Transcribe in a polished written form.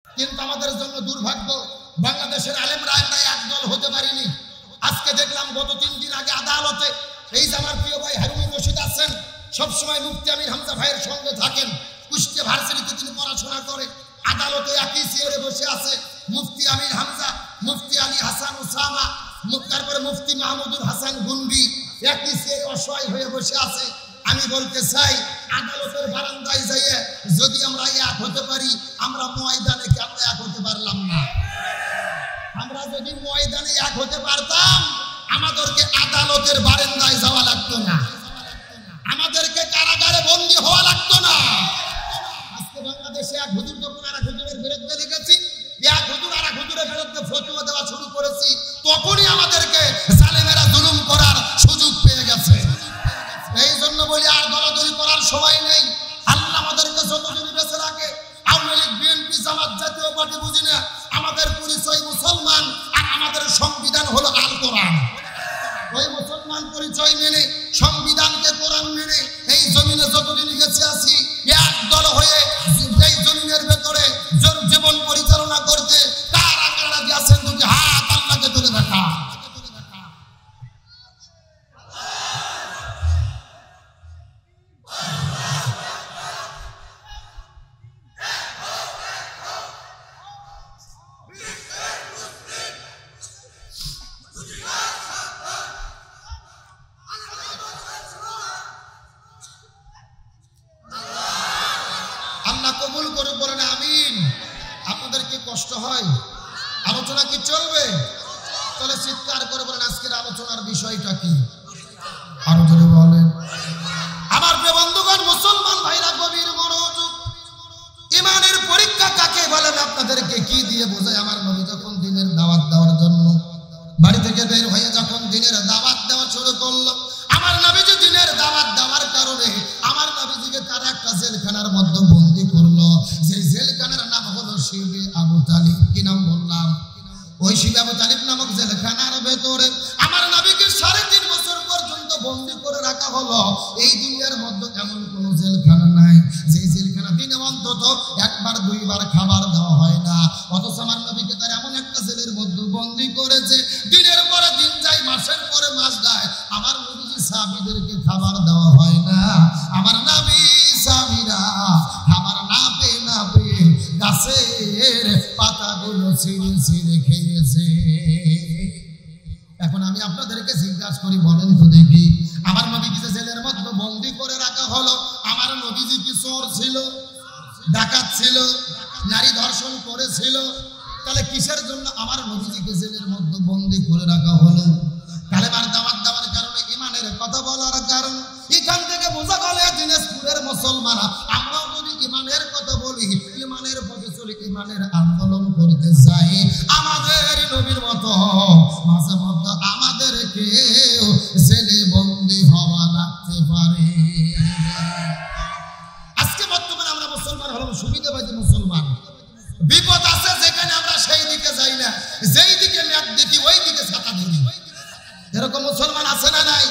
কিন্তু আমাদের জন্য দুর্ভাগ্য, বাংলাদেশের আলেমরা আমরা একদল হতে পারিনি। আজকে দেখলাম গত 3 দিন আগে আদালতে এই যে আমার প্রিয় ভাই হারুনুর রশিদ আছেন, সবসময় মুফতি আমির হামজা ভাইয়ের সঙ্গে থাকেন, কুষ্টিয়া ভার্সিটিতে তিনি পড়াশোনা করে। আদালতে একই চেয়ারে বসে আছে মুফতি আমির হামজা, মুফতি আলী হাসান ওসামা, তারপরে মুফতি মাহমুদুল হাসান গুন্ডি, একই চেয়ারে অসহায় হয়ে বসে আছে। আমি বলতে চাই, আদালতের বারান্দায় যাইয়ে যদি আমরা এক হতে পারি, আমরা ময়দানে কেন এক হতে পারলাম না? আমরা যদি ময়দানে এক হতে পারতাম, আমাদেরকে আদালতের বারান্দায় যাওয়া লাগতো না, আমাদেরকে কারাগারে বন্দী হওয়া লাগতো না। আজকে বাংলাদেশে এক হুজুর যখন আর এক হুজুরের বিরুদ্ধে লিখেছি, এক হুজুর আর এক হুজুরের বিরুদ্ধে ফতোয়া দেওয়া শুরু করেছি, তখনই আমাদেরকে জালেমেরা জুলুম করার সুযোগ পেয়ে গেছে। এই জন্য বলি, আর দলাদলি করার সময় নেই। আল্লাহ আমাদেরকে যতদিন বেঁচে রাখে, আওয়ামী লীগ, বিএনপি, জামাত, জাতীয় পার্টি বুঝি না, আমাদের পরিচয় মুসলমান, আর আমাদের সংবিধান হলো আল কোরআন। ওই মুসলমান পরিচয় মেনে, সংবিধানকে কোরআন মেনে এই জমিনে যতদিন গেছে আছি, এক দল হয়ে এই জমিনের ভেতরে জীবন পরিচালনা করতে কারা কারা দিয়েছেন, দুটি হাত আল্লাহকে তুলে দেখা। আল্লাহ কবুল করে, বলেন আমিন। আপনাদের কি কষ্ট হয়? আলোচনা কি চলবে? তাহলে চিৎকার করে বলেন আজকের আলোচনার বিষয়টা কি? আরো জোরে বলেন। আমার প্রিয় বন্ধুগণ, মুসলমান ভাইরা গভীর মনোযোগ। ইমানের পরীক্ষা কাকে বলেন? আপনাদেরকে কি দিয়ে বোঝায়? আমার নবী যখন দিনের দাওয়াত দেওয়ার জন্য বাড়ি থেকে বের হয়ে যখন দিনের দাওয়াত দেওয়া শুরু করলো, আমার নবীজি দিনের দাওয়াত দেওয়ার কারণে আমার নবীজিকে তার একটা জেলখানার মধ্যে বন্দী করলো। সেই জেলখানার নাম হলো শিবে আবু তালিব। কি নাম বললাম? ওই শিবে আবু তালিব নামক জেলখানার ভেতরে আমার নবীকে 3.5 বছর পর্যন্ত বন্দী করে রাখা হলো। এই দুনিয়ার মধ্যে এমন কোন জেলখানা নাই যে জেলখানা দিনে অন্তত 1-2 বার খাবার দেওয়া হয় না। অথচ আমার নবীকে তার এমন একটা জেলের মধ্যে বন্দী করেছে, দিনের পরে দিন যায়, মাসের পরে মাস যায়, আমার নবীজি সাহাবীদেরকে খাবার দেওয়া হয় না। আমার নবী সাহাবীরা খাবার না পেয়ে গাছের পাতাগুলো ছিঁড়ে ছিঁড়ে খেয়েছে। এখন আমি আপনাদেরকে জিজ্ঞাসা করি, বলেন তো দেখি, আমার নবীকে যে জেলের মধ্যে বন্দী করে রাখা হলো, আমার নবীজি কি চোর ছিল, ডাকাত ছিল, নারী ধর্ষণ করেছিল? তাহলে কিসের জন্য আমার নবীজিকে জেলের মধ্যে বন্দী করে রাখা হলো? কালেমার দাওয়াত দেওয়ার কারণে, ইমানের কথা বলার কারণে। এখান থেকে বোঝা গেল দিনাজপুরের মুসলমান আমরাও যদি ইমানের কথা বলি, ইমানের পথে চলি, ইমানের আন্দোলন করতে যাই, আমাদের নবীর মতো মাঝে মধ্যে আমাদেরকে জেলে বন্দী হওয়া লাগতে পারে। আজকে বর্তমানে আমরা মুসলমান হলাম সুবিধাবাদী মুসলমান। বিপদ আছে যেখানে আমরা সেই দিকে যাই না, যেই দিকে ম্যাপ দেখি ওই দিকে ছাতা ধরি। এরকম মুসলমান আছে না নাই?